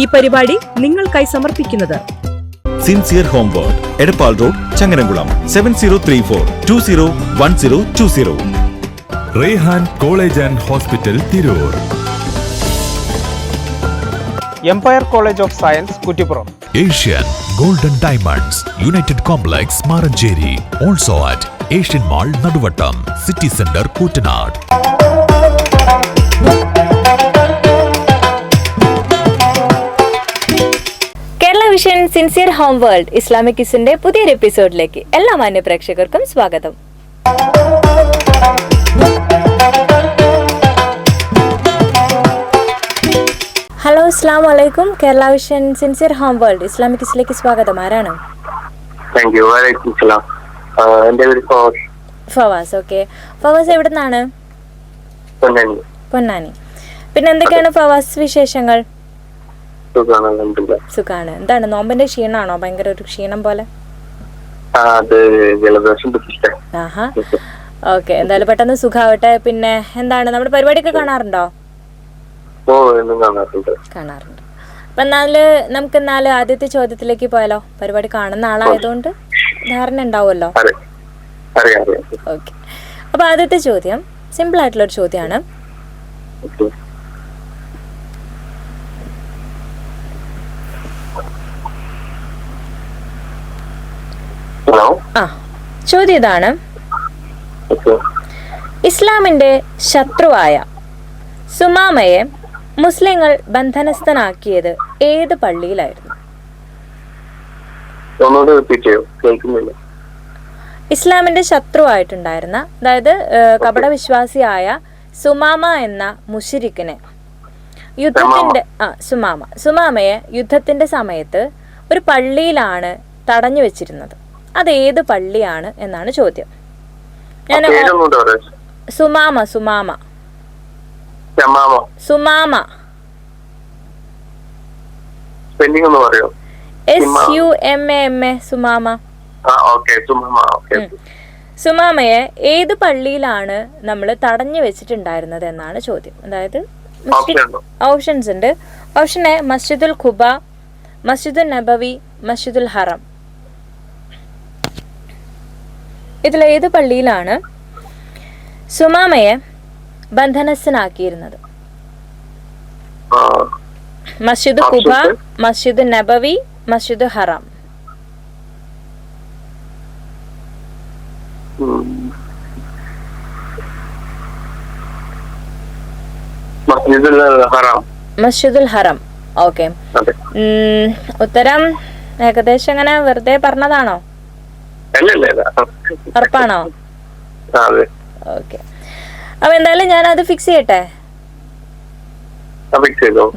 ഈ പരിപാടി നിങ്ങൾക്കായി സമർപ്പിക്കുന്നത് sincere home world, Edappal road, Changaramkulam 7034201020. Rehan college and hospital, Tirur. Empire college of science, Kuttippuram. Asian golden diamonds united complex, Maranchery. Also at Asian mall, Naduvattam, city centre, Koottanad. Kerala vision sincere home world Islamic കിസിന്റെ പുതിയൊരു എപ്പിസോഡിലേക്ക് എല്ലാ മാന്യ പ്രേക്ഷകർക്കും സ്വാഗതം. ഹലോ, അസ്സലാമു അലൈക്കും. Kerala vision sincere home world Islamic കിസിലേക്ക് സ്വാഗതം. ആരാണ്? ഫവാസ്. ഓക്കെ, ഫവാസ് എവിടെ നിന്നാണ്? പൊന്നാനി. പിന്നെ എന്തൊക്കെയാണ് ഫവാസ് വിശേഷങ്ങൾ? സുഖാണ്. എന്താണ്, നോമ്പിന്റെ ക്ഷീണാണോ? ഭയങ്കര ഒരു ക്ഷീണം പോലെ. ആഹാ, ഓക്കെ. എന്തായാലും പെട്ടെന്ന് സുഖാവട്ടെ. പിന്നെ എന്താണ്, നമ്മുടെ പരിപാടിയൊക്കെ കാണാറുണ്ടോ? കാണാറുണ്ട്. അപ്പൊ നമുക്ക് ആദ്യത്തെ ചോദ്യത്തിലേക്ക് പോയാലോ? പരിപാടി കാണുന്ന ആളായതുകൊണ്ട് ധാരണ ഉണ്ടാവുമല്ലോ. ഓക്കെ, അപ്പൊ ആദ്യത്തെ ചോദ്യം സിമ്പിൾ ആയിട്ടുള്ള ഒരു ചോദ്യമാണ്. ചോദ്യം ഇതാണ്: ഇസ്ലാമിന്റെ ശത്രുവായ സുമാമയെ മുസ്ലിങ്ങൾ ബന്ധനസ്ഥനാക്കിയത് ഏത് പള്ളിയിലായിരുന്നു? ഇസ്ലാമിന്റെ ശത്രുവായിട്ടുണ്ടായിരുന്ന, അതായത് കപടവിശ്വാസിയായ സുമാമ എന്ന മുശ്രിക്കിനെ സുമാമയെ യുദ്ധത്തിന്റെ സമയത്ത് ഒരു പള്ളിയിലാണ് തടഞ്ഞു വെച്ചിരുന്നത്. അത് ഏത് പള്ളിയാണ് എന്നാണ് ചോദ്യം. ഞാൻ സുമാമ സുമാമ സുമാമ SUMAMA സുമാമ. സുമാമയെ ഏത് പള്ളിയിലാണ് നമ്മൾ തടഞ്ഞു വെച്ചിട്ടുണ്ടായിരുന്നത് എന്നാണ് ചോദ്യം. അതായത് ഓപ്ഷൻസ് ഉണ്ട്. ഓപ്ഷൻ എ മസ്ജിദുൽ ഖുബ, മസ്ജിദുൽ നബവി, മസ്ജിദുൽ ഹറം. ഇതിലേത് പള്ളിയിലാണ് സുമാമയെ ബന്ധനസ്ഥനാക്കിയിരുന്നത്? മസ്ജിദ് ഖുബ, മസ്ജിദ് നബവി, മസ്ജിദ് ഹറം. മസ്ജിദുൽ ഹറം. ഓക്കെ, ഉത്തരം ഏകദേശം അങ്ങനെ വെറുതെ പറഞ്ഞതാണോ? ഉറപ്പാണോ? ഓക്കെ, അപ്പൊ എന്തായാലും ഞാൻ അത് ഫിക്സ് ചെയ്യട്ടെ.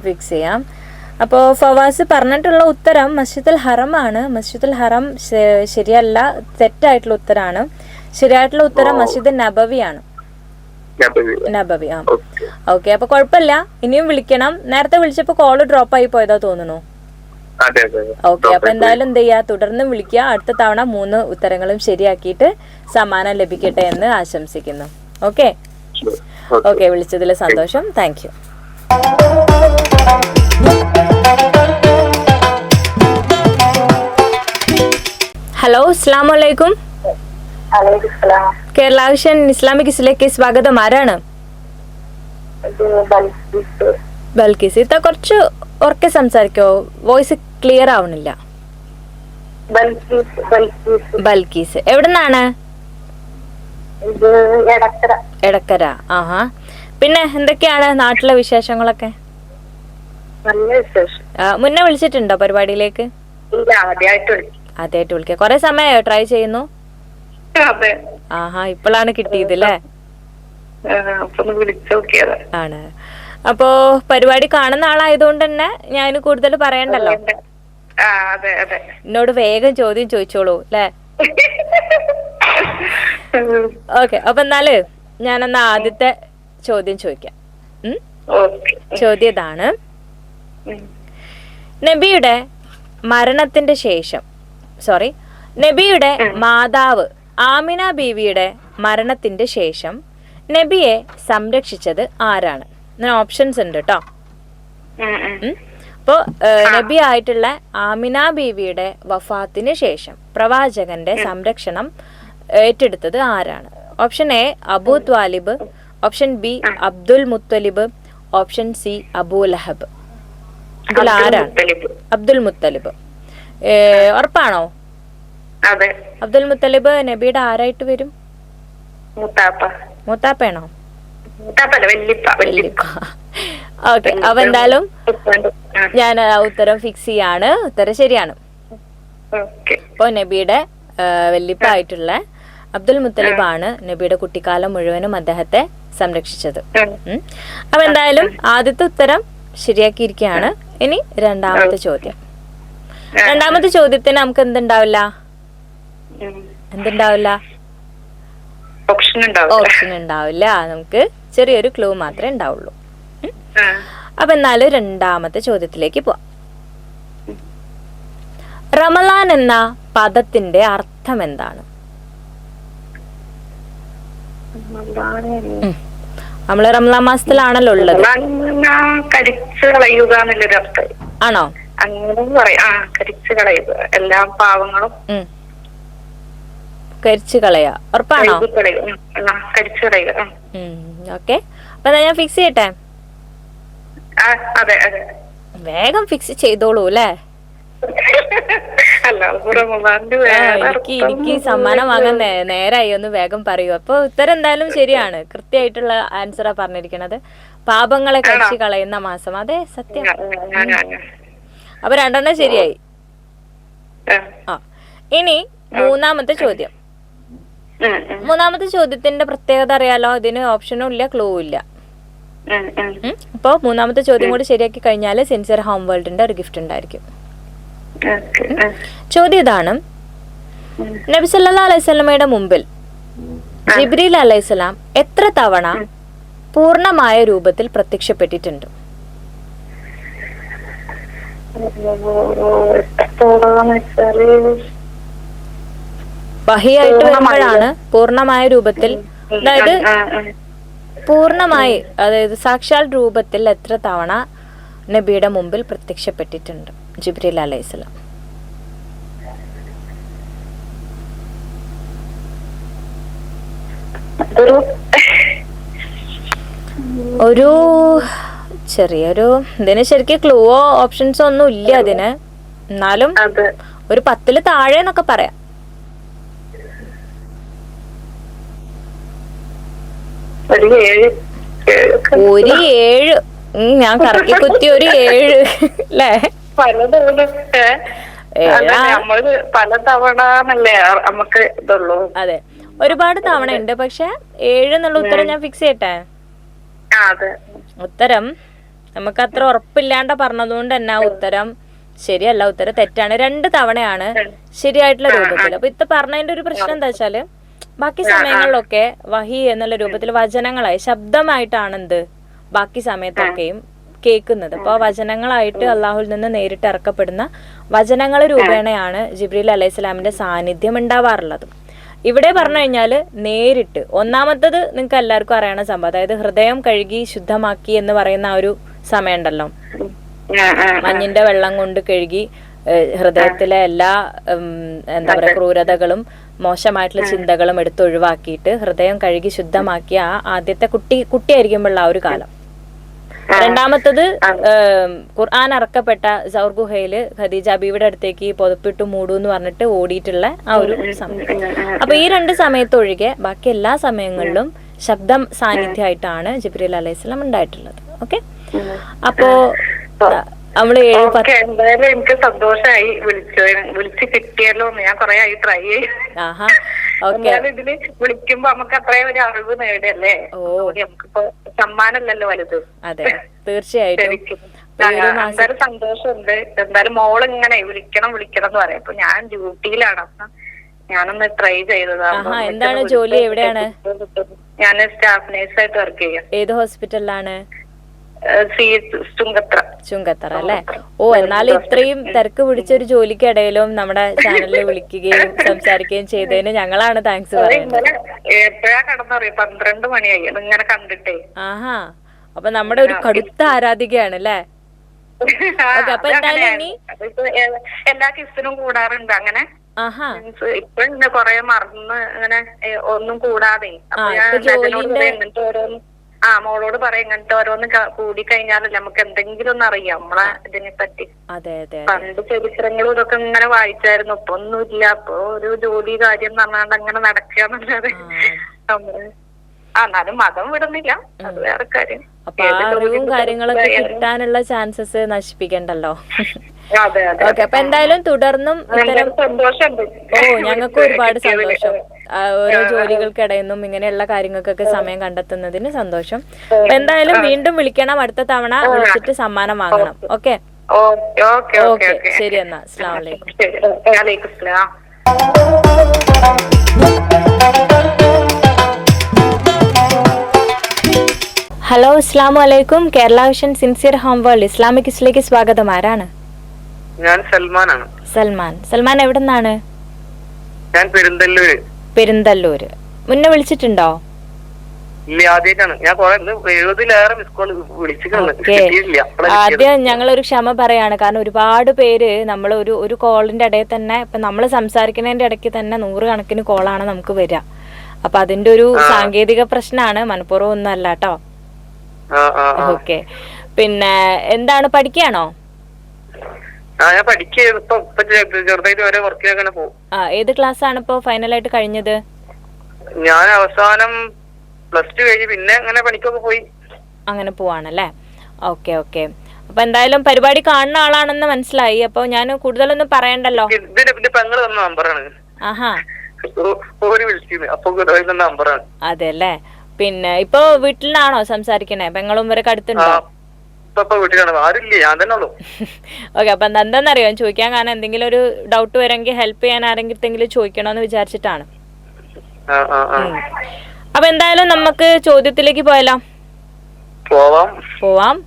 ഫിക്സ് ചെയ്യാം. അപ്പോ ഫവാസ് പറഞ്ഞിട്ടുള്ള ഉത്തരം മസ്ജിദുൽ ഹറം ആണ്. മസ്ജിദുൽ ഹറം ശരിയല്ല, തെറ്റായിട്ടുള്ള ഉത്തരാണ്. ശരിയായിട്ടുള്ള ഉത്തരം മസ്ജിദ് നബവിയാണ്. നബവി. ആ, ഓക്കെ. അപ്പൊ കുഴപ്പമില്ല, ഇനിയും വിളിക്കണം. നേരത്തെ വിളിച്ചപ്പോ കോള് ഡ്രോപ്പ് ആയി പോയതാ തോന്നുന്നു. ഓക്കെ, അപ്പൊ എന്തായാലും എന്ത് ചെയ്യാ, തുടർന്ന് വിളിക്കുക. അടുത്ത തവണ 3 ഉത്തരങ്ങളും ശരിയാക്കിയിട്ട് സമ്മാനം ലഭിക്കട്ടെ എന്ന് ആശംസിക്കുന്നു. Okay, okay. വിളിച്ചതിൽ സന്തോഷം. Thank you. ഹലോ, അസ്സലാമു അലൈക്കും. കേരള വിഷൻ ഇസ്ലാമിക് കിസിലേക്ക് സ്വാഗതം. ആരാണ്? ബൽക്കീസ്. ഇത്ത കുറച്ച് ഉറക്കെ സംസാരിക്കോ? വോയിസ് ക്ലിയർ ആവണില്ല. ബൽക്കീസ്. എവിടുന്നാണ്? എടക്കര. ആഹാ. പിന്നെ എന്തൊക്കെയാണ് നാട്ടിലെ വിശേഷങ്ങളൊക്കെ? മുന്നേ വിളിച്ചിട്ടുണ്ടോ പരിപാടിയിലേക്ക്? ആദ്യമായിട്ട് വിളിക്കുക. കൊറേ സമയമായോ ട്രൈ ചെയ്യുന്നു? ആഹാ, ഇപ്പോഴാണ് കിട്ടിയത് അല്ലേ? ആണ്. അപ്പോ പരിപാടി കാണുന്ന ആളായതുകൊണ്ട് തന്നെ ഞാൻ കൂടുതൽ പറയണ്ടല്ലോ. എന്നോട് വേഗം ചോദ്യം ചോദിച്ചോളൂ അല്ലേ? ഓക്കെ, അപ്പൊ എന്നാല് ഞാനെന്നാ ആദ്യത്തെ ചോദ്യം ചോദിക്കാം. ചോദ്യം ഇതാണ്: നബിയുടെ മാതാവ് ആമിന ബീവിയുടെ മരണത്തിന്റെ ശേഷം നബിയെ സംരക്ഷിച്ചത് ആരാണ്? ഓപ്ഷൻസ് ഉണ്ട് കേട്ടോ. അപ്പോൾ നബി ആയിട്ടുള്ള ആമിന ബീവിയുടെ വഫാത്തിന് ശേഷം പ്രവാചകന്റെ സംരക്ഷണം ഏറ്റെടുത്തത് ആരാണ്? Option A Abu Talib, option B Abdul Muttalib, option C Abu Lahab. ഇതിൽ ആരാണ്? അബ്ദുൽ മുത്തലിബ്. ഉറപ്പാണോ? അബ്ദുൽ മുത്തലിബ് നബിയുടെ ആരായിട്ട് വരും? മൂത്താപ്പയാണോ? ഓക്കെ, അപ്പൊ എന്തായാലും ഞാൻ ഉത്തരം ഫിക്സ് ചെയ്യാണ്. ഉത്തരം ശരിയാണ്. അപ്പൊ നബിയുടെ വല്ലിപ്പ ആയിട്ടുള്ള അബ്ദുൽ മുത്തലിബ് ആണ് നബിയുടെ കുട്ടിക്കാലം മുഴുവനും അദ്ദേഹത്തെ സംരക്ഷിച്ചത്. അപ്പൊ എന്തായാലും ആദ്യത്തെ ഉത്തരം ശരിയാക്കിയിരിക്കുകയാണ്. ഇനി രണ്ടാമത്തെ ചോദ്യം. രണ്ടാമത്തെ ചോദ്യത്തിന് നമുക്ക് എന്തുണ്ടാവില്ല? ഓപ്ഷൻ ഉണ്ടാവില്ല. നമുക്ക് ചെറിയൊരു ക്ലൂ മാത്രമേ ഉണ്ടാവുള്ളൂ. അപ്പൊ എന്നാലും രണ്ടാമത്തെ ചോദ്യത്തിലേക്ക് പോവാം. റമളാൻ എന്ന പദത്തിന്റെ അർത്ഥം എന്താണ്? നമ്മള് റമളാൻ മാസത്തിലാണല്ലോ ഉള്ളത്. ആണോ? എല്ലാ പാവങ്ങളും കരിച്ചു കളയാ. ഉറപ്പാണോ? ഓക്കെ, അപ്പൊ ഞാൻ ഫിക്സ് ചെയ്യട്ടെ? വേഗം ഫിക്സ് ചെയ്തോളൂ അല്ലേ? എനിക്ക് സമ്മാനം വാങ്ങാൻ നേരായി, ഒന്ന് വേഗം പറയൂ. അപ്പൊ ഉത്തരം എന്തായാലും ശരിയാണ്. കൃത്യമായിട്ടുള്ള ആൻസറാ പറഞ്ഞിരിക്കണത്. പാപങ്ങളെ കരിച്ചു കളയുന്ന മാസം. അതെ, സത്യം. അപ്പൊ രണ്ടെണ്ണം ശരിയായി. ഇനി മൂന്നാമത്തെ ചോദ്യം. മൂന്നാമത്തെ ചോദ്യത്തിന്റെ പ്രത്യേകത അറിയാലോ. ഇതിന് ഓപ്ഷനും ഇല്ല, ക്ലൂ ഇല്ല. അപ്പൊ മൂന്നാമത്തെ ചോദ്യം കൂടി ശരിയാക്കി കഴിഞ്ഞാല് സിൻസിയർ ഹോം വേൾഡിന്റെ ഒരു ഗിഫ്റ്റ് ഉണ്ടായിരിക്കും. ചോദ്യം ഇതാണ്: നബി സല്ലല്ലാഹു അലൈഹി വസല്ലമയുടെ മുമ്പിൽ ജിബ്രീൽ അലൈഹിസ്സലാം എത്ര തവണ പൂർണ്ണമായ രൂപത്തിൽ പ്രത്യക്ഷപ്പെട്ടിട്ടുണ്ട്? വഹിയായിട്ട് വരുമ്പോഴാണ് പൂർണ്ണമായ രൂപത്തിൽ, അതായത് പൂർണ്ണമായി, അതായത് സാക്ഷാൽ രൂപത്തിൽ എത്ര തവണ നബിയുടെ മുമ്പിൽ പ്രത്യക്ഷപ്പെട്ടിട്ടുണ്ട് ജിബ്രീൽ അലൈഹിസ്സലാം? ഒരു ചെറിയൊരു ഇതിന് ശരിക്കും ക്ലൂവോ ഓപ്ഷൻസോ ഒന്നും ഇല്ല അതിന്. എന്നാലും ഒരു 10 താഴെ എന്നൊക്കെ പറയാം. ഒരു 7. ഞാൻ കറക്കി കുത്തി ഒരു 7 അല്ലേ? പല തവണ നമുക്ക് ഇതുള്ളൂ. അതെ, ഒരുപാട് തവണ ഉണ്ട്. പക്ഷെ 7 എന്നുള്ള ഉത്തരം ഞാൻ ഫിക്സ് ചെയ്യട്ടെ? ഉത്തരം നമുക്ക് അത്ര ഉറപ്പില്ലാണ്ട പറഞ്ഞതുകൊണ്ട് തന്നെ ഉത്തരം ശരിയല്ല. ഉത്തരം തെറ്റാണ്. 2 തവണയാണ് ശരിയായിട്ടുള്ള രൂപത്തിൽ. അപ്പൊ ഇത്ത പറഞ്ഞതിന്റെ ഒരു പ്രശ്നം എന്താ വെച്ചാല്, ബാക്കി സമയങ്ങളിലൊക്കെ വഹി എന്നുള്ള രൂപത്തിൽ വചനങ്ങളായി ശബ്ദമായിട്ടാണ് എന്ത് ബാക്കി സമയത്തൊക്കെയും കേൾക്കുന്നത്. അപ്പൊ വചനങ്ങളായിട്ട് അള്ളാഹുൽ നിന്ന് നേരിട്ട് ഇറക്കപ്പെടുന്ന വചനങ്ങൾ രൂപേണയാണ് ജിബ്രീൽ അലൈഹിസ്സലാമിന്റെ സാന്നിധ്യം ഉണ്ടാവാറുള്ളത്. ഇവിടെ പറഞ്ഞു കഴിഞ്ഞാല് നേരിട്ട് ഒന്നാമത്തത് നിങ്ങൾക്ക് എല്ലാവർക്കും അറിയണ സംഭവം, അതായത് ഹൃദയം കഴുകി ശുദ്ധമാക്കി എന്ന് പറയുന്ന ആ ഒരു സമയം ഉണ്ടല്ലോ. മഞ്ഞിന്റെ വെള്ളം കൊണ്ട് കഴുകി ഹൃദയത്തിലെ എല്ലാ എന്താ പറയാ ക്രൂരതകളും മോശമായിട്ടുള്ള ചിന്തകളും എടുത്തൊഴിവാക്കിയിട്ട് ഹൃദയം കഴുകി ശുദ്ധമാക്കിയ ആ ആദ്യത്തെ കുട്ടിയായിരിക്കുമ്പോഴുള്ള ആ ഒരു കാലം. രണ്ടാമത്തത് ഖുർആൻ ഇറക്കപ്പെട്ട സൗർ ഗുഹയില് ഖദീജ ബീവിയുടെ അടുത്തേക്ക് പുതപ്പിട്ട് മൂടൂ എന്ന് പറഞ്ഞിട്ട് ഓടിയിട്ടുള്ള ആ ഒരു സമയം. അപ്പൊ ഈ 2 സമയത്തൊഴികെ ബാക്കി എല്ലാ സമയങ്ങളിലും ശബ്ദം സാന്നിധ്യമായിട്ടാണ് ജിബ്രീൽ അലൈഹിസ്സലാം ഉണ്ടായിട്ടുള്ളത്. ഓക്കെ, അപ്പോ നമ്മള് 7-10. എന്തായാലും എനിക്ക് സന്തോഷമായി വിളിച്ച് കിട്ടിയല്ലോ. ഞാൻ കൊറേ ആയി ട്രൈ ചെയ്യും. ഇതില് വിളിക്കുമ്പോ നമുക്ക് അത്രയും ഒരു അറിവ് നേടല്ലേ. നമുക്കിപ്പോ സമ്മാനല്ലല്ലോ വലുത്. അതെ, തീർച്ചയായിട്ടും. എന്തായാലും സന്തോഷമുണ്ട്. എന്തായാലും മോള് ഇങ്ങനെ വിളിക്കണം എന്ന് പറയാം. അപ്പൊ ഞാൻ ഡ്യൂട്ടിയിലാണ്. അപ്പൊ ഞാനൊന്ന് ട്രൈ ചെയ്തതാണ്. എന്താണ് ജോലി? എവിടെയാണ്? ഞാൻ സ്റ്റാഫ് നേഴ്സായിട്ട് വർക്ക് ചെയ്യാം. ഏത് ഹോസ്പിറ്റലിലാണ്? ചുങ്കത്തറ അല്ലേ? ഓ, എന്നാലും ഇത്രയും തിരക്ക് പിടിച്ചൊരു ജോലിക്കിടയിലും നമ്മുടെ ചാനലിൽ വിളിക്കുകയും സംസാരിക്കുകയും ചെയ്തതിന് ഞങ്ങളാണ് താങ്ക്സ് പറയുന്നത്. എപ്പോഴാ കടന്നറിയോ? 12 മണിയായി ഇങ്ങനെ കണ്ടിട്ടേ. ആഹാ, അപ്പൊ നമ്മുടെ ഒരു കടുത്ത ആരാധികയാണ് അല്ലേ? ഓക്കെ, അപ്പൊ എന്തായാലും ഇനി എല്ലാ കിസ്സിനും കൂടാറുണ്ട് അങ്ങനെ. ആഹാ, ഇപ്പൊ കൊറേ മറന്ന് അങ്ങനെ ഒന്നും കൂടാതെ. അപ്പൊ ഞാൻ ഇങ്ങനത്തെ ഓരോന്ന് മോളോട് പറയാം, ഇങ്ങനത്തെ ഓരോന്ന് കൂടി കഴിഞ്ഞാലല്ലേ നമുക്ക് എന്തെങ്കിലും ഒന്ന് അറിയാം നമ്മളെ ഇതിനെ പറ്റി. അതെ അതെ, പണ്ട് ചരിത്രങ്ങളും ഇതൊക്കെ ഇങ്ങനെ വായിച്ചായിരുന്നു. ഇപ്പൊ ഒന്നുമില്ല. അപ്പൊ ഒരു ജോലി കാര്യം പറഞ്ഞാണ്ട് അങ്ങനെ നടക്കുകയെന്നല്ലാതെ എന്നാലും മതം വിടുന്നില്ല, അത് വേറെ കാര്യം. അപ്പൊ ആ അറിവും കാര്യങ്ങളൊക്കെ കിട്ടാനുള്ള ചാൻസസ് നശിപ്പിക്കണ്ടല്ലോ. ഓക്കെ, അപ്പൊ എന്തായാലും തുടർന്നും സന്തോഷമുണ്ട്. ഞങ്ങൾക്ക് ഒരുപാട് സന്തോഷം. ഓരോ ജോലികൾക്കിടയിൽ നിന്നും ഇങ്ങനെയുള്ള കാര്യങ്ങൾക്കൊക്കെ സമയം കണ്ടെത്തുന്നതിന് സന്തോഷം. അപ്പൊ എന്തായാലും വീണ്ടും വിളിക്കണം, അടുത്ത തവണ വിളിച്ചിട്ട് സമ്മാനം വാങ്ങണം. ഓക്കെ ഓക്കെ, ശരി എന്നാ. അസ്സലാമു അലൈക്കും. ഹലോ, അസ്സലാമു അലൈക്കും. Kerala vision sincere home world Islamic കിസിലേക്ക് സ്വാഗതം. ആരാണ്? ഞാൻ സൽമാനാണ്. സൽമാൻ എവിടെ നിന്നാണ്? ഞാൻ പെരുന്തല്ലൂര്. മുന്നേ വിളിച്ചിട്ടുണ്ടോ? ഇല്ല, ആദ്യമായിട്ടാണ്. ഞാൻ 70-ലേറെ മിസ് കോൾ വിളിച്ചിട്ടില്ല. ആദ്യം ഞങ്ങളൊരു ക്ഷമ പറയാണ്, കാരണം ഒരുപാട് പേര് നമ്മൾ ഒരു കോളിന്റെ ഇടയിൽ തന്നെ, ഇപ്പൊ നമ്മൾ സംസാരിക്കുന്നതിന്റെ ഇടയ്ക്ക് തന്നെ 100 കണക്കിന് കോളാണ് നമുക്ക് വരിക. അപ്പൊ അതിന്റെ ഒരു സാങ്കേതിക പ്രശ്നമാണ്, മനഃപൂർവ്വം ഒന്നും അല്ല കേട്ടോ. ഓക്കെ, പിന്നെ എന്താണ്, പഠിക്കുകയാണോ? ഞാൻ ചെറുതായിട്ട് ഓരോ വർക്കിന് അങ്ങനെ പോകും. ഏത് ക്ലാസ് ആണ് ഇപ്പൊ ഫൈനലായിട്ട് കഴിഞ്ഞത്? ഞാൻ അവസാനം +2 കഴിഞ്ഞ് പിന്നെ അങ്ങനെ പണിക്കൊക്കെ പോയി. അങ്ങനെ പോവാണല്ലേ? Okay okay. അപ്പൊ എന്തായാലും പരിപാടി കാണുന്ന ആളാണെന്ന് മനസ്സിലായി. അപ്പൊ ഞാൻ കൂടുതലൊന്നും പറയണ്ടല്ലോ. പെങ്ങള് തന്ന നമ്പറാണ്. ആഹാ, നമ്പറാണ്. അതെല്ലേ. പിന്നെ ഇപ്പൊ വീട്ടിലാണോ സംസാരിക്കണേ? പെങ്ങളും ഇവരൊക്കെ അടുത്തുണ്ടോ? ഓക്കെ, അപ്പൊ എന്താന്നറിയോ ചോദിക്കാൻ കാരണം, എന്തെങ്കിലും ഒരു ഡൗട്ട് വരെങ്കിൽ ഹെൽപ്പ് ചെയ്യാൻ ആരെങ്കിലും ചോദിക്കണോന്ന് വിചാരിച്ചിട്ടാണ്. അപ്പൊ എന്തായാലും നമുക്ക് ചോദ്യത്തിലേക്ക് പോയാലോ? പോവാം.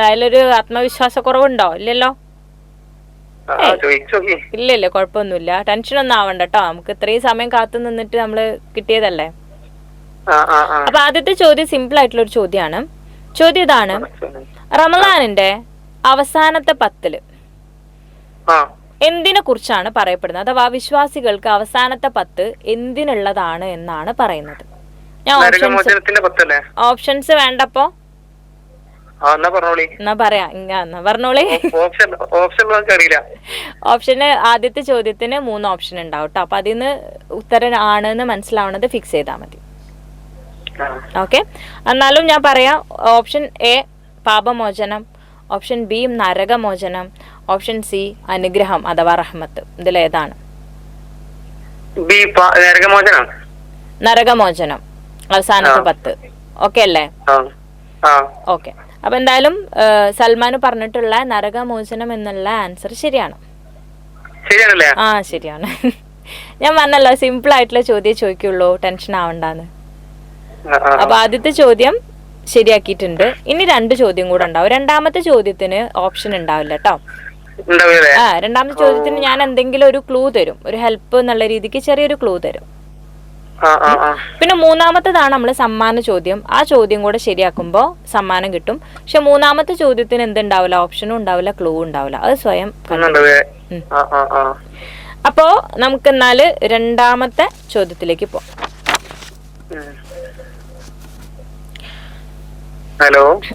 അതിലൊരു ആത്മവിശ്വാസക്കുറവുണ്ടോ? ഇല്ലല്ലോ? ഇല്ലല്ലോ, കുഴപ്പമൊന്നുമില്ല. ടെൻഷനൊന്നും ആവണ്ട കേട്ടോ. നമുക്ക് ഇത്രയും സമയം കാത്തു നിന്നിട്ട് നമ്മള് കിട്ടിയതല്ലേ. അപ്പൊ ആദ്യത്തെ ചോദ്യം സിമ്പിൾ ആയിട്ടുള്ള ഒരു ചോദ്യമാണ്. ചോദ്യം ഇതാണ്: റമദാനിന്റെ അവസാനത്തെ 10 എന്തിനെ കുറിച്ചാണ് പറയപ്പെടുന്നത്? അഥവാ വിശ്വാസികൾക്ക് അവസാനത്തെ 10 എന്തിനുള്ളതാണ് എന്നാണ് പറയുന്നത്. ഞാൻ ഓപ്ഷൻസ് വേണ്ടപ്പോ എന്നാ പറയാ, എന്നാ പറഞ്ഞോളി. ഓപ്ഷന് ആദ്യത്തെ ചോദ്യത്തിന് 3 ഓപ്ഷൻ ഉണ്ടാവും കേട്ടോ. അപ്പൊ അതിന്ന് ഉത്തരം ആണെന്ന് മനസ്സിലാവണത് ഫിക്സ് ചെയ്താൽ മതി. ഓക്കെ, എന്നാലും ഞാൻ പറയാം. ഓപ്ഷൻ എ പാപമോചനം, ഓപ്ഷൻ ബി നരകമോചനം, ഓപ്ഷൻ സി അനുഗ്രഹം അഥവാ റഹ്മത്ത്. ഇതിലേതാണ്? നരകമോചനം അവസാനത്തെ 10. ഓക്കെ അല്ലേ? ഓക്കെ, അപ്പൊ എന്തായാലും സൽമാന് പറഞ്ഞിട്ടുള്ള നരകമോചനം എന്നുള്ള ആൻസർ ശരിയാണ്. ശരിയാണ്. ഞാൻ പറഞ്ഞല്ലോ, സിമ്പിൾ ആയിട്ടുള്ള ചോദ്യം ചോദിക്കുള്ളൂ, ടെൻഷൻ ആവണ്ടാന്ന്. അപ്പൊ ആദ്യത്തെ ചോദ്യം ശരിയാക്കിയിട്ടുണ്ട്. ഇനി 2 ചോദ്യം കൂടെ ഉണ്ടാവും. രണ്ടാമത്തെ ചോദ്യത്തിന് ഓപ്ഷൻ ഉണ്ടാവില്ല കേട്ടോ. രണ്ടാമത്തെ ചോദ്യത്തിന് ഞാൻ എന്തെങ്കിലും ഒരു ക്ലൂ തരും, ഒരു ഹെൽപ്പ് എന്നുള്ള രീതിക്ക് ചെറിയൊരു ക്ലൂ തരും. പിന്നെ മൂന്നാമത്തേതാണ് നമ്മള് സമ്മാന ചോദ്യം. ആ ചോദ്യം കൂടെ ശരിയാക്കുമ്പോ സമ്മാനം കിട്ടും. പക്ഷെ മൂന്നാമത്തെ ചോദ്യത്തിന് എന്തുണ്ടാവില്ല, ഓപ്ഷനും ഉണ്ടാവില്ല, ക്ലൂ ഉണ്ടാവില്ല. അത് സ്വയം. അപ്പോ നമുക്ക് എന്നാല് രണ്ടാമത്തെ ചോദ്യത്തിലേക്ക് പോവാം.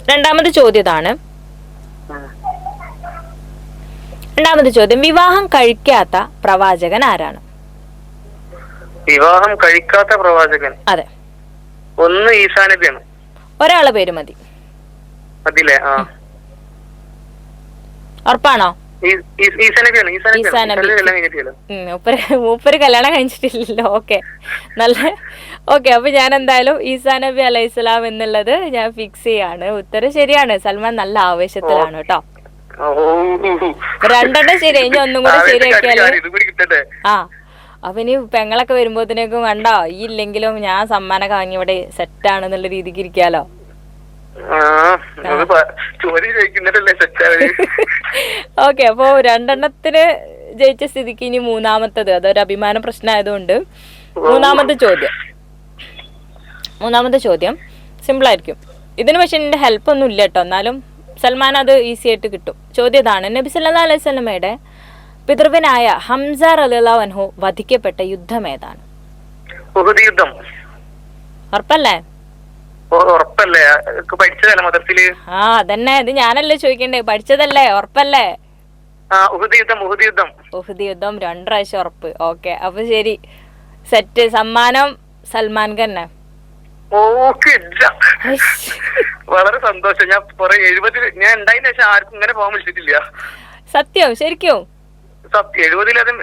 രണ്ടാമത്തെ ചോദ്യം ഇതാണ്. രണ്ടാമത്തെ ചോദ്യം: വിവാഹം കഴിക്കാത്ത പ്രവാചകൻ ആരാണ്? വിവാഹം കഴിക്കാത്ത പ്രവാചകൻ? അതെ. ഒന്ന് ഈസാ നബിയാണ്. ഒരാളെ പേര് മതി. അതില്ലേ? ഉറപ്പാണോ? മൂപ്പര് കല്യാണം കഴിച്ചിട്ടില്ലല്ലോ. ഓക്കെ, നല്ല. ഓക്കെ, അപ്പൊ ഞാൻ എന്തായാലും ഈസാ നബി അലൈഹിസ്സലാം എന്നുള്ളത് ഞാൻ ഫിക്സ് ചെയ്യാണ്. ഉത്തരം ശരിയാണ്. സൽമാൻ നല്ല ആവേശത്തിലാണ് കേട്ടോ. 2 ശരി. ഇനി ഒന്നും കൂടെ ശരിയാക്കിയാല് അപ്പൊ ഇനി പെങ്ങളൊക്കെ വരുമ്പോഴത്തേക്കും കണ്ടോ, ഈ ഇല്ലെങ്കിലും ഞാൻ സമ്മാനം വാങ്ങി ഇവിടെ സെറ്റാണെന്നുള്ള രീതിക്ക് ഇരിക്കാലോ. ഓക്കെ, അപ്പൊ 2 ജയിച്ച സ്ഥിതിക്ക് ഇനി മൂന്നാമത്തത്, അതൊരു അഭിമാന പ്രശ്നമായതുകൊണ്ട് മൂന്നാമത്തെ ചോദ്യം സിമ്പിൾ ആയിരിക്കും. ഇതിന് പക്ഷെ എന്റെ ഹെൽപ്പ് ഒന്നും ഇല്ല കേട്ടോ, എന്നാലും സൽമാൻ അത് ഈസി ആയിട്ട് കിട്ടും. ചോദ്യം ഇതാണ്, നബി സല്ലല്ലാഹു അലൈഹി വസല്ലമയുടെ പിതൃവനായ ഹംസ റളിയല്ലാഹു അൻഹു വധിക്കപ്പെട്ട യുദ്ധം ഏതാണ്? ഉഹദ് യുദ്ധം. ഉറപ്പല്ലേ? ഉറപ്പല്ലേ? പഠിച്ചതല്ലേ മദർസില്? അതന്നെ, ഇത് ഞാനല്ലേ ചോദിക്കണ്ടേ, പഠിച്ചതല്ലേ, ഉറപ്പല്ലേ? ഉഹദ് യുദ്ധം. ഉഹദ് യുദ്ധം 2 പ്രാവശ്യം ഉറപ്പ്. ഓക്കെ, അപ്പൊ ശരി, സെറ്റ്. സമ്മാനം സൽമാൻ തന്നെ. വളരെ സന്തോഷം. ഞാൻ 70 ഞാൻ ഉണ്ടായതിനു ശേഷം ആർക്കും ഇങ്ങനെ പോകാൻ വിളിച്ചിട്ടില്ല. സത്യം? ശരിക്കും? 70-ലധികം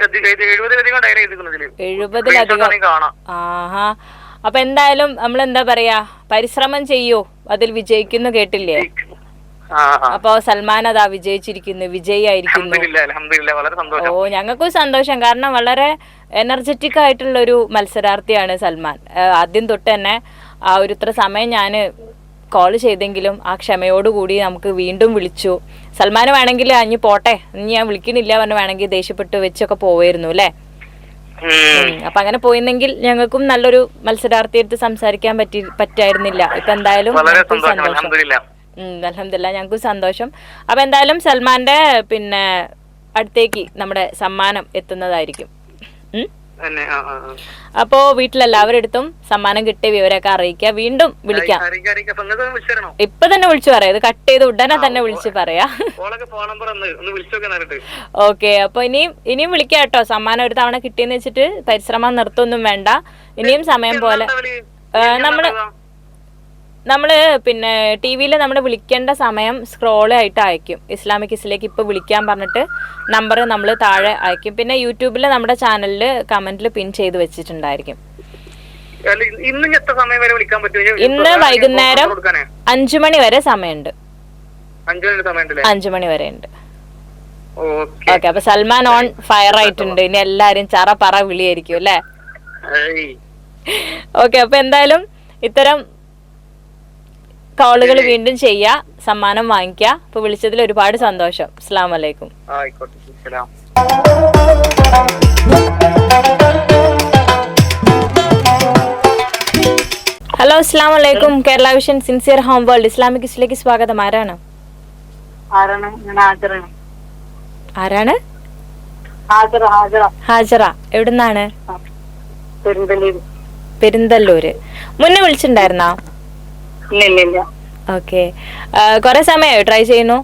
ഡയറി എഴുതിക്കുന്നതില് 70-ലധികം കാണാം. ആഹാ. അപ്പൊ എന്തായാലും നമ്മൾ എന്താ പറയാ, പരിശ്രമം ചെയ്യൂ, അതിൽ വിജയിക്കുന്നു, കേട്ടില്ലേ? അപ്പൊ സൽമാൻ അതാ വിജയിച്ചിരിക്കുന്നു, വിജയിയായിരിക്കുന്നു. ഓ, ഞങ്ങൾക്കും സന്തോഷം. കാരണം വളരെ എനർജറ്റിക് ആയിട്ടുള്ള ഒരു മത്സരാർത്ഥിയാണ് സൽമാൻ. ആദ്യം തൊട്ട് തന്നെ ആ ഒരു ഇത്ര സമയം ഞാൻ കോൾ ചെയ്തെങ്കിലും ആ ക്ഷമയോടുകൂടി നമുക്ക് വീണ്ടും വിളിച്ചു. സൽമാൻ വേണമെങ്കിൽ അഞ്ഞ് പോട്ടെ, ഇനി ഞാൻ വിളിക്കണില്ല പറഞ്ഞ് വേണമെങ്കിൽ ദേഷ്യപ്പെട്ട് വെച്ചൊക്കെ പോവായിരുന്നു അല്ലേ? അപ്പൊ അങ്ങനെ പോയിരുന്നെങ്കിൽ ഞങ്ങൾക്കും നല്ലൊരു മത്സരാർത്ഥിയെടുത്ത് സംസാരിക്കാൻ പറ്റായിരുന്നില്ല. ഇപ്പൊ എന്തായാലും സന്തോഷം. അൽഹംദുലില്ലാ, ഞങ്ങൾക്കും സന്തോഷം. അപ്പൊ എന്തായാലും സൽമാന്റെ പിന്നെ അടുത്തേക്ക് നമ്മുടെ സമ്മാനം എത്തുന്നതായിരിക്കും. അപ്പോ വീട്ടിലെല്ലാവരുടെ അടുത്തും സമ്മാനം കിട്ടിയ വിവരമൊക്കെ അറിയിക്കുക. വീണ്ടും വിളിക്കാം. ഇപ്പൊ തന്നെ വിളിച്ചു പറയാം. ഇത് കട്ട് ചെയ്ത് ഉടനെ തന്നെ വിളിച്ചു പറയാ. ഓക്കെ, അപ്പൊ ഇനിയും വിളിക്കാം കേട്ടോ. സമ്മാനം ഒരു തവണ കിട്ടിയെന്ന് വെച്ചിട്ട് പരിശ്രമം നിർത്തൊന്നും വേണ്ട. ഇനിയും സമയം പോലെ നമ്മള് പിന്നെ ടി-വിയിൽ നമ്മൾ വിളിക്കേണ്ട സമയം സ്ക്രോൾ ആയിട്ട് അയക്കും. ഇസ്ലാമിക് ഇസിലേക്ക് ഇപ്പൊ വിളിക്കാൻ പറഞ്ഞിട്ട് നമ്പർ നമ്മൾ താഴെ അയക്കും. പിന്നെ യൂട്യൂബിൽ നമ്മുടെ ചാനലിൽ കമന്റിൽ പിൻ ചെയ്ത് വെച്ചിട്ടുണ്ടായിരിക്കും. ഇന്ന് വൈകുന്നേരം 5 മണി വരെ സമയമുണ്ട്. 5 മണി വരെ ഉണ്ട്. ഓക്കെ, അപ്പൊ സൽമാൻ ഓൺ ഫയർ ആയിട്ടുണ്ട്. ഇനി എല്ലാരും ചറ പറ വിളിയായിരിക്കും അല്ലേ? ഓക്കെ, അപ്പൊ എന്തായാലും ഇത്തരം കോളുകൾ വീണ്ടും ചെയ്യാ, സമ്മാനം വാങ്ങിക്കുക. അപ്പൊ വിളിച്ചതിൽ ഒരുപാട് സന്തോഷം. അസ്സലാമു അലൈക്കും. ഹലോ, അസ്സലാമു അലൈക്കും. Kerala vision sincere home world Islamic ഇസിലേക്ക് സ്വാഗതം. ആരാണ്? ഹാജറ. എവിടുന്നാണ്? പെരിന്തല്ലൂര്. മുന്നേ വിളിച്ചിട്ടുണ്ടായിരുന്നോ? ഓക്കെ, കൊറേ സമയമായോ ട്രൈ ചെയ്യുന്നു?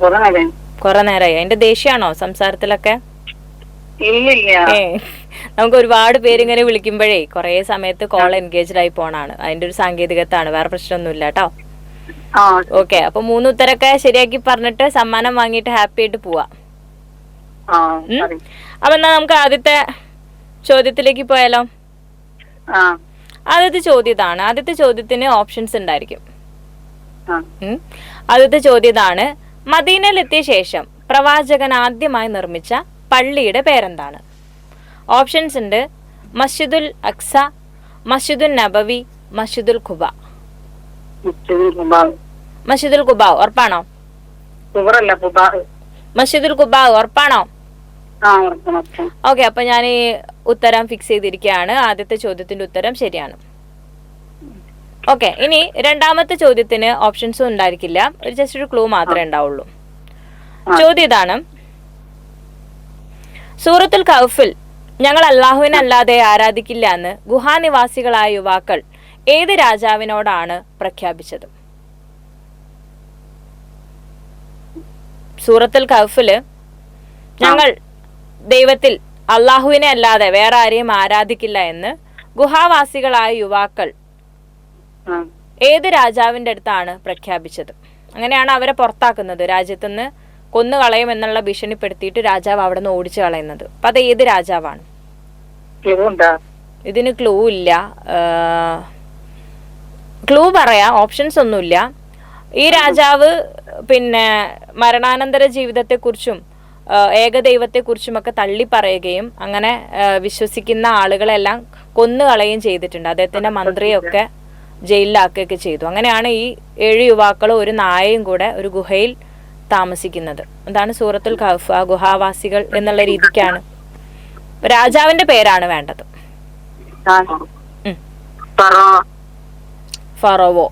കൊറേ നേരമായി. അതിന്റെ ദേഷ്യാണോ സംസാരത്തിലൊക്കെ? നമുക്ക് ഒരുപാട് പേരിങ്ങനെ വിളിക്കുമ്പോഴേ കൊറേ സമയത്ത് കോൾ എൻഗേജ്ഡ് ആയി പോണാണ്. അതിന്റെ ഒരു സാങ്കേതികത്താണ്, വേറെ പ്രശ്നമൊന്നുമില്ല കേട്ടോ. ഓക്കെ, അപ്പൊ 3 ഉത്തരൊക്കെ ശരിയാക്കി പറഞ്ഞിട്ട് സമ്മാനം വാങ്ങിയിട്ട് ഹാപ്പി ആയിട്ട് പോവാ. അപ്പൊ എന്നാ നമുക്ക് ആദ്യത്തെ ചോദ്യത്തിലേക്ക് പോയാലോ? ആദ്യത്തെ ചോദ്യം ഇതാണ്. ആദ്യത്തെ ചോദ്യത്തിന് ഓപ്ഷൻസ് ഉണ്ടായിരിക്കും. ആദ്യത്തെ ചോദ്യം ഇതാണ്, മദീനയിലെത്തിയ ശേഷം പ്രവാചകൻ ആദ്യമായി നിർമ്മിച്ച പള്ളിയുടെ പേരെന്താണ്? ഓപ്ഷൻസ് ഉണ്ട്: മസ്ജിദുൽ അക്സ, മസ്ജിദുൽ നബവി, മസ്ജിദുൽ ഖുബ. മസ്ജിദുൽ ഖുബ ഉറപ്പാണോ? മസ്ജിദുൽ ഖുബ ഉറപ്പാണോ? ഓക്കെ, അപ്പൊ ഞാൻ ഈ ഉത്തരം ഫിക്സ് ചെയ്തിരിക്കുകയാണ്. ആദ്യത്തെ ചോദ്യത്തിന്റെ ഉത്തരം ശരിയാണ്. ഓക്കെ, ഇനി രണ്ടാമത്തെ ചോദ്യത്തിന് ഓപ്ഷൻസും ഉണ്ടായിരിക്കില്ല, ജസ്റ്റ് ഒരു ക്ലൂ മാത്രമേ ഉണ്ടാവുള്ളൂ. ചോദ്യം ഇതാണ്, സൂറത്തുൽ കഹ്ഫിൽ ഞങ്ങൾ അല്ലാഹുവിനെ അല്ലാതെ ആരാധിക്കില്ല എന്ന് ഗുഹാനിവാസികളായ യുവാക്കൾ ഏത് രാജാവിനോടാണ് പ്രഖ്യാപിച്ചത്? സൂറത്തുൽ കഹ്ഫില് ഞങ്ങൾ ദൈവത്തിൽ അള്ളാഹുവിനെ അല്ലാതെ വേറെ ആരെയും ആരാധിക്കില്ല എന്ന് ഗുഹാവാസികളായ യുവാക്കൾ ഏത് രാജാവിന്റെ അടുത്താണ് പ്രഖ്യാപിച്ചത്? അങ്ങനെയാണ് അവരെ പുറത്താക്കുന്നത്. രാജ്യത്തുനിന്ന് കൊന്നു കളയും എന്നുള്ള ഭീഷണിപ്പെടുത്തിയിട്ട് രാജാവ് അവിടെ നിന്ന് ഓടിച്ചു കളയുന്നത്. അപ്പൊ അത് ഏത് രാജാവാണ്? ഇതിന് ക്ലൂ ഇല്ല. ക്ലൂ പറയാം, ഓപ്ഷൻസ് ഒന്നുമില്ല. ഈ രാജാവ് പിന്നെ മരണാനന്തര ജീവിതത്തെക്കുറിച്ചും ഏകദൈവത്തെക്കുറിച്ചുമൊക്കെ തള്ളി പറയുകയും അങ്ങനെ വിശ്വസിക്കുന്ന ആളുകളെല്ലാം കൊന്നുകളയുകയും ചെയ്തിട്ടുണ്ട്. അദ്ദേഹത്തിന്റെ മന്ത്രിയൊക്കെ ജയിലിലാക്കുകയൊക്കെ ചെയ്തു. അങ്ങനെയാണ് ഈ 7 യുവാക്കളും ഒരു നായയും കൂടെ ഒരു ഗുഹയിൽ താമസിക്കുന്നത്. അതാണ് സൂറത്തുൽ കഹ്ഫ്. ആ ഗുഹാവാസികൾ എന്നുള്ള രീതിക്കാണ്. രാജാവിന്റെ പേരാണ് വേണ്ടത്. ഫറോവോ.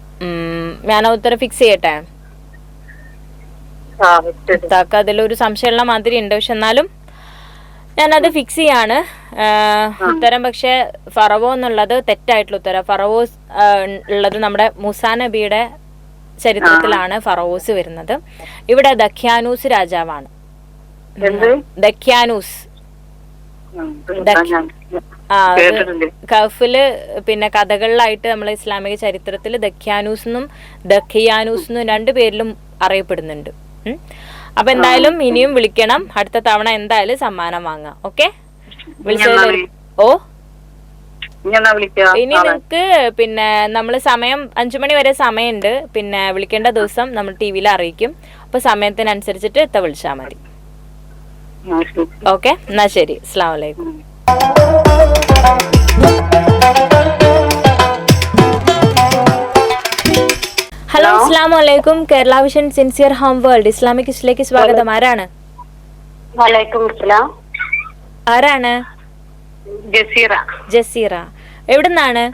ഞാൻ ഉത്തരം ഫിക്സ് ചെയ്യട്ടെ? ഉസ്താക്ക് അതിലൊരു സംശയമുള്ള മാതിരി ഉണ്ട്. പക്ഷെ എന്നാലും ഞാനത് ഫിക്സ് ചെയ്യാണ്. ഉത്തരം പക്ഷെ ഫറവോ എന്നുള്ളത് തെറ്റായിട്ടുള്ള ഉത്തരം. ഫറവോസ് ഉള്ളത് നമ്മുടെ മൂസാ നബിയുടെ ചരിത്രത്തിലാണ് ഫറവോസ് വരുന്നത്. ഇവിടെ ദഖ്യാനൂസ് രാജാവാണ്. ദഖ്യാനൂസ് കഫില് പിന്നെ കഥകളിലായിട്ട് നമ്മളെ ഇസ്ലാമിക ചരിത്രത്തിൽ ദഖ്യാനൂസ് എന്നും ദഖിയാനൂസ് എന്നും 2 പേരിലും അറിയപ്പെടുന്നുണ്ട്. അപ്പൊ എന്തായാലും ഇനിയും വിളിക്കണം. അടുത്ത തവണ എന്തായാലും സമ്മാനം വാങ്ങാം. ഓക്കെ, വിളിച്ചതിൽ ഇനി നിങ്ങക്ക് പിന്നെ നമ്മള് സമയം 5 മണി വരെ സമയമുണ്ട്. പിന്നെ വിളിക്കേണ്ട ദിവസം നമ്മൾ TV-യിൽ അറിയിക്കും. അപ്പൊ സമയത്തിനനുസരിച്ചിട്ട് വിളിച്ചാൽ മതി. ഓക്കെ, എന്നാ ശരി. അസ്സലാമു അലൈക്കും. ഹലോ, അസ്സലാമു അലൈക്കും. Kerala vision sincere home world Islamic ഹിസ്റ്ററിലേക്ക് സ്വാഗതം. ആരാണ്? ആരാണ്? ജസീറ. എവിടുന്നാണ്?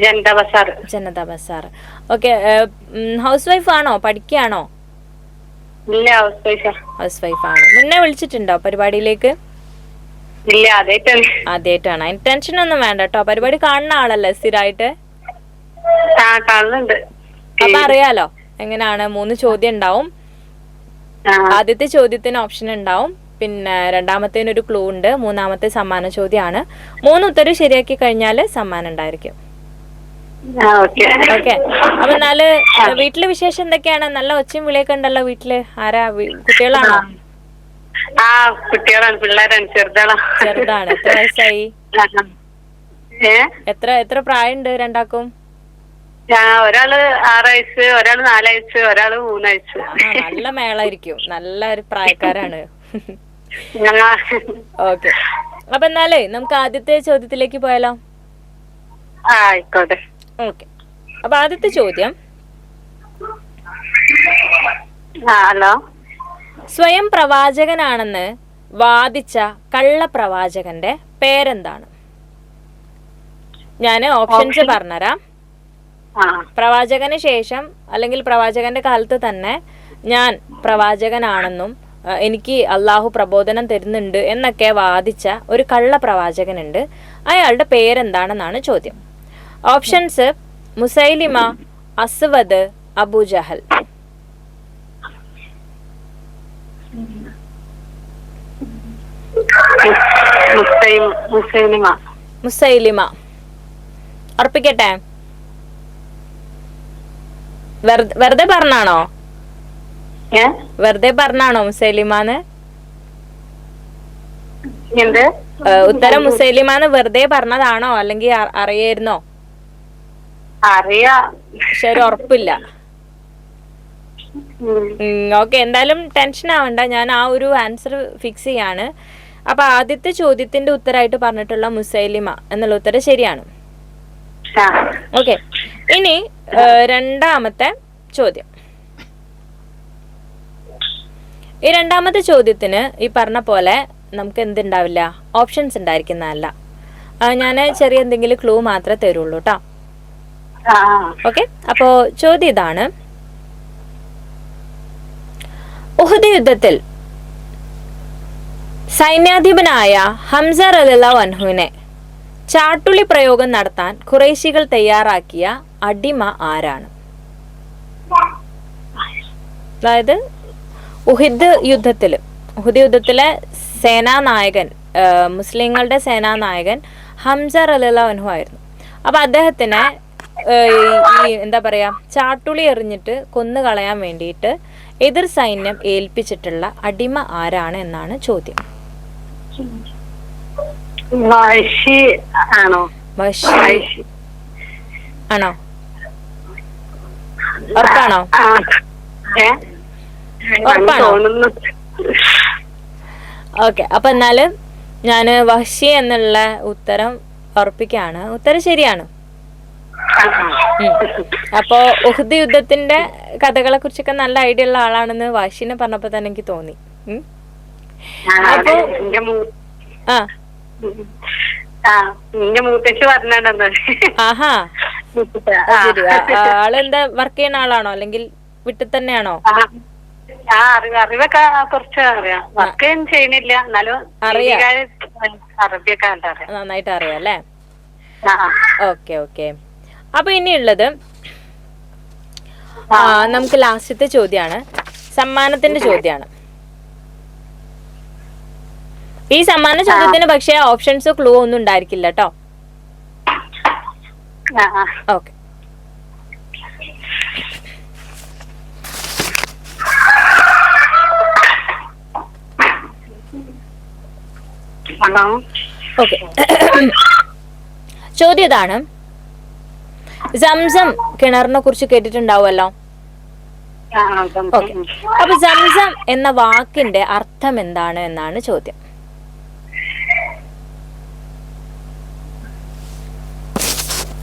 Janatha Bazar. Okay, house wife ആണോ? പഠിക്കുകയാണോ? ഹൗസ് വൈഫ് ആണ്. മുന്നേ വിളിച്ചിട്ടുണ്ടോ പരിപാടിയിലേക്ക്? ആദ്യമായിട്ടാണ്. അതിന് ടെൻഷൻ ഒന്നും വേണ്ട കേട്ടോ. പരിപാടി കാണുന്ന ആളല്ലേ സ്ഥിരമായിട്ട്? അപ്പൊ അറിയാലോ എങ്ങനെയാണ്. 3 ചോദ്യം ഉണ്ടാവും. ആദ്യത്തെ ചോദ്യത്തിന് ഓപ്ഷൻ ഉണ്ടാവും. പിന്നെ രണ്ടാമത്തേന് ഒരു ക്ലൂ ഉണ്ട്. മൂന്നാമത്തെ സമ്മാന ചോദ്യമാണ്. 3 ഉത്തരം ശരിയാക്കി കഴിഞ്ഞാല് സമ്മാനം ഉണ്ടായിരിക്കും. ഓക്കെ, അപ്പൊ എന്നാല് വീട്ടില് വിശേഷം എന്തൊക്കെയാണ്? നല്ല ഒച്ചയും വിളിയൊക്കെ ഉണ്ടല്ലോ വീട്ടില്. ആരാ? കുട്ടികളാണോ? ചെറുതാണ്. എത്ര വയസ്സായി? എത്ര പ്രായമുണ്ട് രണ്ടാക്കും? ഒരാള് 6 വയസ്സ്, ഒരാള് 4 വയസ്സ്, ഒരാള് 3 വയസ്സ്. നല്ല മേളായിരിക്കും. നല്ല ഒരു പ്രായക്കാരാണ്. ഓക്കെ, അപ്പൊ എന്നാലേ നമുക്ക് ആദ്യത്തെ ചോദ്യത്തിലേക്ക് പോയാലോ? ആയിക്കോട്ടെ. ഓക്കെ, അപ്പൊ ആദ്യത്തെ ചോദ്യം, ഹലോ, സ്വയം പ്രവാചകനാണെന്ന് വാദിച്ച കള്ളപ്രവാചകന്റെ പേരെന്താണ്? ഞാൻ ഓപ്ഷൻസ് പറഞ്ഞുതരാം. പ്രവാചകന് ശേഷം അല്ലെങ്കിൽ പ്രവാചകന്റെ കാലത്ത് തന്നെ ഞാൻ പ്രവാചകനാണെന്നും എനിക്ക് അള്ളാഹു പ്രബോധനം തരുന്നുണ്ട് എന്നൊക്കെ വാദിച്ച ഒരു കള്ളപ്രവാചകനുണ്ട്. അയാളുടെ പേരെന്താണെന്നാണ് ചോദ്യം. ഓപ്ഷൻസ്: മുസൈലിമ, അസ്വദ്, അബൂജഹൽ. മുസൈലിമ. ഉറപ്പിക്കട്ടെ? വെറുതെ പറഞ്ഞാണോ? വെറുതെ പറഞ്ഞാണോ മുസൈലിമാന്ന്? ഉത്തരം മുസൈലിമാന്ന് വെറുതെ പറഞ്ഞതാണോ അല്ലെങ്കിൽ അറിയായിരുന്നോ? പക്ഷെ ഒരു ഉറപ്പില്ല. ഓക്കെ, എന്തായാലും ടെൻഷൻ ആവണ്ട. ഞാൻ ആ ഒരു ആൻസർ ഫിക്സ് ചെയ്യാണ്. അപ്പൊ ആദ്യത്തെ ചോദ്യത്തിന്റെ ഉത്തരമായിട്ട് പറഞ്ഞിട്ടുള്ള മുസൈലിമ എന്നുള്ള ഉത്തരം ശരിയാണ്. ഓക്കെ, ഇനി രണ്ടാമത്തെ ചോദ്യം. ഈ രണ്ടാമത്തെ ചോദ്യത്തിന് ഈ പറഞ്ഞ പോലെ നമുക്ക് എന്തുണ്ടാവില്ല, ഓപ്ഷൻസ് ഉണ്ടായിരിക്കുന്നതല്ല. ഞാൻ ചെറിയ എന്തെങ്കിലും ക്ലൂ മാത്രമേ തരുള്ളൂ കേട്ടോ. ഓക്കെ, അപ്പോ ചോദ്യം ഇതാണ്: ഉഹദ് യുദ്ധത്തിൽ സൈന്യാധിപനായ ഹംസ റളിയല്ലാഹു അൻഹുവിനെ ചാട്ടുളി പ്രയോഗം നടത്താൻ ഖുറൈശികൾ തയ്യാറാക്കിയ അടിമ ആരാണ്? അതായത് ഉഹദ് യുദ്ധത്തിലെ സേനാനായകൻ, മുസ്ലിങ്ങളുടെ സേനാനായകൻ ഹംസ റളിയല്ലാഹു അൻഹു ആയിരുന്നു. അപ്പൊ അദ്ദേഹത്തിനെ എന്താ പറയാ, ചാട്ടുളി എറിഞ്ഞിട്ട് കൊന്നു കളയാൻ വേണ്ടിയിട്ട് എതിർ സൈന്യം ഏൽപ്പിച്ചിട്ടുള്ള അടിമ ആരാണ് എന്നാണ് ചോദ്യം. ആണോ? ഉറപ്പാണോ? ഓക്കെ, അപ്പൊ എന്നാല് ഞാന് വഹ്ശി എന്നുള്ള ഉത്തരം ഉറപ്പിക്കാണ്. ഉത്തരം ശരിയാണ്. അപ്പോ ഉഹദ് യുദ്ധത്തിന്റെ കഥകളെ കുറിച്ചൊക്കെ നല്ല ഐഡിയ ഉള്ള ആളാണെന്ന് വഹ്ശിനെ പറഞ്ഞപ്പോ തന്നെ എനിക്ക് തോന്നി. അപ്പൊ ആഹാ, ശരി. ആളെന്താ വർക്ക് ചെയ്യുന്ന ആളാണോ അല്ലെങ്കിൽ വീട്ടിൽ തന്നെയാണോ? അറിവൊക്കെ കുറച്ച് അറിയാം. വർക്ക് ചെയ്യുന്നില്ല, എന്നാലും അറബിയൊക്കെ നന്നായിട്ട് അറിയാം അല്ലേ? Okay okay. അപ്പൊ ഇനിയുള്ളത് നമുക്ക് ലാസ്റ്റത്തെ ചോദ്യമാണ്, സമ്മാനത്തിന്റെ ചോദ്യമാണ്. ഈ സമ്മാന ചോദ്യത്തിന് പക്ഷേ ഓപ്ഷൻസോ ക്ലൂ ഒന്നും ഉണ്ടായിരിക്കില്ല കേട്ടോ. ഓക്കെ. ഓക്കെ, ചോദ്യം ഇതാണ്. സംസം കിണറിനെ കുറിച്ച് കേട്ടിട്ടുണ്ടാവുമല്ലോ. ഓക്കെ, അപ്പൊ സംസം എന്ന വാക്കിന്റെ അർത്ഥം എന്താണ് എന്നാണ് ചോദ്യം.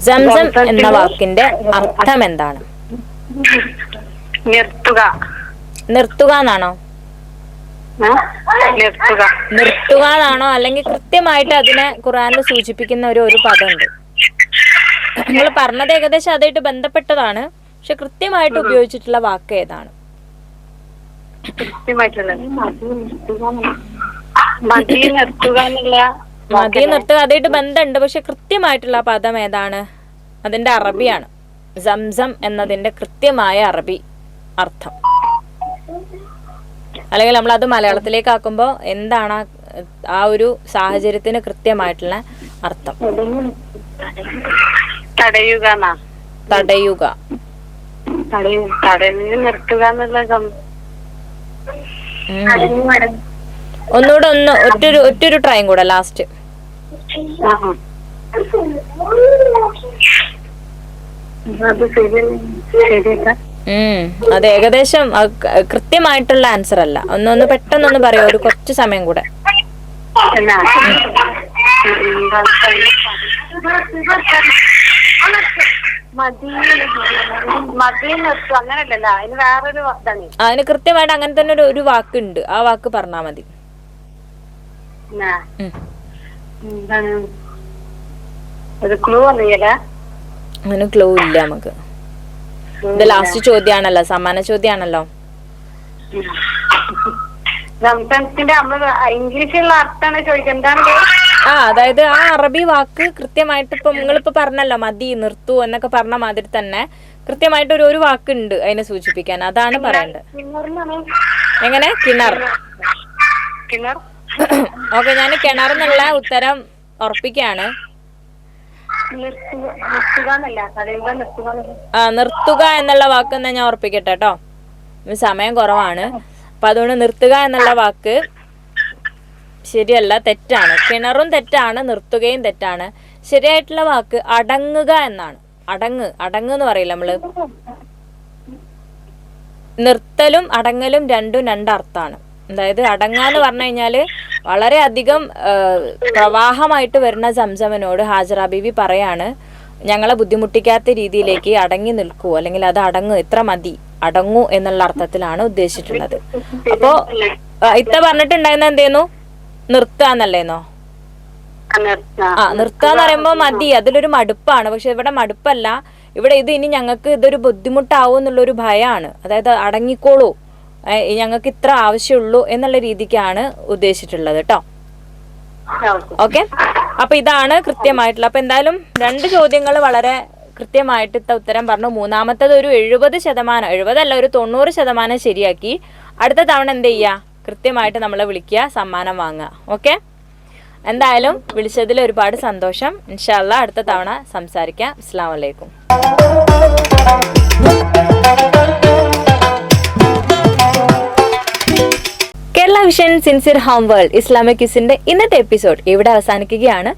സംസം എന്ന വാക്കിന്റെ അർത്ഥം എന്താണ്? നിർത്തുക എന്നാണോ? നിർത്തുക എന്നാണോ, അല്ലെങ്കിൽ കൃത്യമായിട്ട് അതിനെ ഖുർആനിൽ സൂചിപ്പിക്കുന്ന ഒരു പദമുണ്ട്. നിങ്ങൾ പറഞ്ഞത് ഏകദേശം അതായിട്ട് ബന്ധപ്പെട്ടതാണ്, പക്ഷെ കൃത്യമായിട്ട് ഉപയോഗിച്ചിട്ടുള്ള വാക്ക് ഏതാണ്? മതി നിർത്തുക അതായിട്ട് ബന്ധമുണ്ട്, പക്ഷെ കൃത്യമായിട്ടുള്ള പദം ഏതാണ്? അതിന്റെ അറബിയാണ്. സംസം എന്നതിന്റെ കൃത്യമായ അറബി അർത്ഥം, അല്ലെങ്കിൽ നമ്മൾ അത് മലയാളത്തിലേക്ക് ആക്കുമ്പോൾ എന്താണ് ആ ഒരു സാഹചര്യത്തിന് കൃത്യമായിട്ടുള്ള അർത്ഥം? തടയുക. ഒന്നുകൂടെ ഒറ്റൊരു ട്രൈം കൂടെ ലാസ്റ്റ്. അത് ഏകദേശം കൃത്യമായിട്ടുള്ള ആൻസർ അല്ല. ഒന്ന് പെട്ടെന്നൊന്ന് പറയോ, ഒരു കുറച്ച് സമയം കൂടെ. അതിന് കൃത്യമായിട്ട് അങ്ങനെ തന്നെ ഒരു വാക്കുണ്ട്, ആ വാക്ക് പറഞ്ഞാ മതി. അങ്ങനെ ക്ലൂ ഇല്ല നമുക്ക്. ഇത് ലാസ്റ്റ് ചോദ്യാണല്ലോ, സമ്മാന ചോദ്യാണല്ലോ. ഇംഗ്ലീഷിലുള്ള അർത്ഥമാണ് ചോദിക്കുന്നത്. അതായത് ആ അറബി വാക്ക് കൃത്യമായിട്ട് ഇപ്പൊ നിങ്ങളിപ്പോ പറഞ്ഞല്ലോ, മതി നിർത്തൂ എന്നൊക്കെ പറഞ്ഞ മാതിരി തന്നെ കൃത്യമായിട്ട് ഒരു വാക്കുണ്ട് അതിനെ സൂചിപ്പിക്കാൻ, അതാണ് പറയേണ്ടത്. എങ്ങനെ? കിണർ. ഓക്കെ, ഞാൻ കിണർ എന്നുള്ള ഉത്തരം ഉറപ്പിക്കാണ്. നിർത്തുക എന്നുള്ള വാക്ക് എന്നാ ഞാൻ ഉറപ്പിക്കട്ടെ കേട്ടോ, സമയം കുറവാണ്. അപ്പൊ അതുകൊണ്ട് നിർത്തുക എന്നുള്ള വാക്ക് ശരിയല്ല, തെറ്റാണ്. കിണറും തെറ്റാണ്, നിർത്തുകയും തെറ്റാണ്. ശരിയായിട്ടുള്ള വാക്ക് അടങ്ങുക എന്നാണ്. അടങ്ങ് എന്ന് പറയില്ല നമ്മള്. നിർത്തലും അടങ്ങലും രണ്ടർത്ഥമാണ്. അതായത് അടങ്ങാന്ന് പറഞ്ഞു കഴിഞ്ഞാല് വളരെ അധികം പ്രവാഹമായിട്ട് വരുന്ന സംസമിനോട് ഹാജറ ബീവി പറയാണ്, ഞങ്ങളെ ബുദ്ധിമുട്ടിക്കാത്ത രീതിയിലേക്ക് അടങ്ങി നിൽക്കൂ, അല്ലെങ്കിൽ അത് അടങ്ങ്, ഇത്ര മതി, അടങ്ങൂ എന്നുള്ള അർത്ഥത്തിലാണ് ഉദ്ദേശിച്ചിട്ടുള്ളത്. അപ്പോ ഇത്ത പറഞ്ഞിട്ടുണ്ടായിരുന്ന എന്തേന്നു? നിർത്താന്നല്ലേന്നോ? നിർത്താന്ന് പറയുമ്പോ മതി, അതിലൊരു മടുപ്പാണ്. പക്ഷെ ഇവിടെ മടുപ്പല്ല, ഇവിടെ ഇത് ഇനി ഞങ്ങൾക്ക് ഇതൊരു ബുദ്ധിമുട്ടാവും എന്നുള്ളൊരു ഭയമാണ്. അതായത് അടങ്ങിക്കോളൂ, ഞങ്ങൾക്ക് ഇത്ര ആവശ്യമുള്ളൂ എന്നുള്ള രീതിക്കാണ് ഉദ്ദേശിച്ചിട്ടുള്ളത് കേട്ടോ. ഓക്കെ, അപ്പൊ ഇതാണ് കൃത്യമായിട്ടുള്ള. അപ്പൊ എന്തായാലും 2 ചോദ്യങ്ങൾ വളരെ കൃത്യമായിട്ട് ഉത്തരം പറഞ്ഞു. മൂന്നാമത്തത് ഒരു 70%, 70% ഒരു 90% ശരിയാക്കി. അടുത്ത തവണ എന്ത് ചെയ്യുക? കൃത്യമായിട്ട് നമ്മളെ വിളിക്കുക, സമ്മാനം വാങ്ങുക. ഓക്കെ, എന്തായാലും വിളിച്ചതിൽ ഒരുപാട് സന്തോഷം. ഇൻഷാ അല്ലാഹ് അടുത്ത തവണ സംസാരിക്കാം. അസ്സലാമു അലൈക്കും. Kerala vision sincere home world Islamic ക്വിസിന്റെ ഇന്നത്തെ എപ്പിസോഡ് ഇവിടെ അവസാനിക്കുകയാണ്.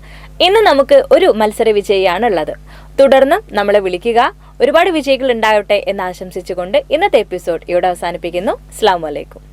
ഇന്ന് നമുക്ക് ഒരു മത്സര വിജയിയാണ് ഉള്ളത്. തുടർന്ന് നമ്മളെ വിളിക്കുക. ഒരുപാട് വിജയികൾ ഉണ്ടാകട്ടെ എന്ന് ആശംസിച്ചുകൊണ്ട് ഇന്നത്തെ എപ്പിസോഡ് ഇവിടെ അവസാനിപ്പിക്കുന്നു. അസ്സലാമു അലൈക്കും.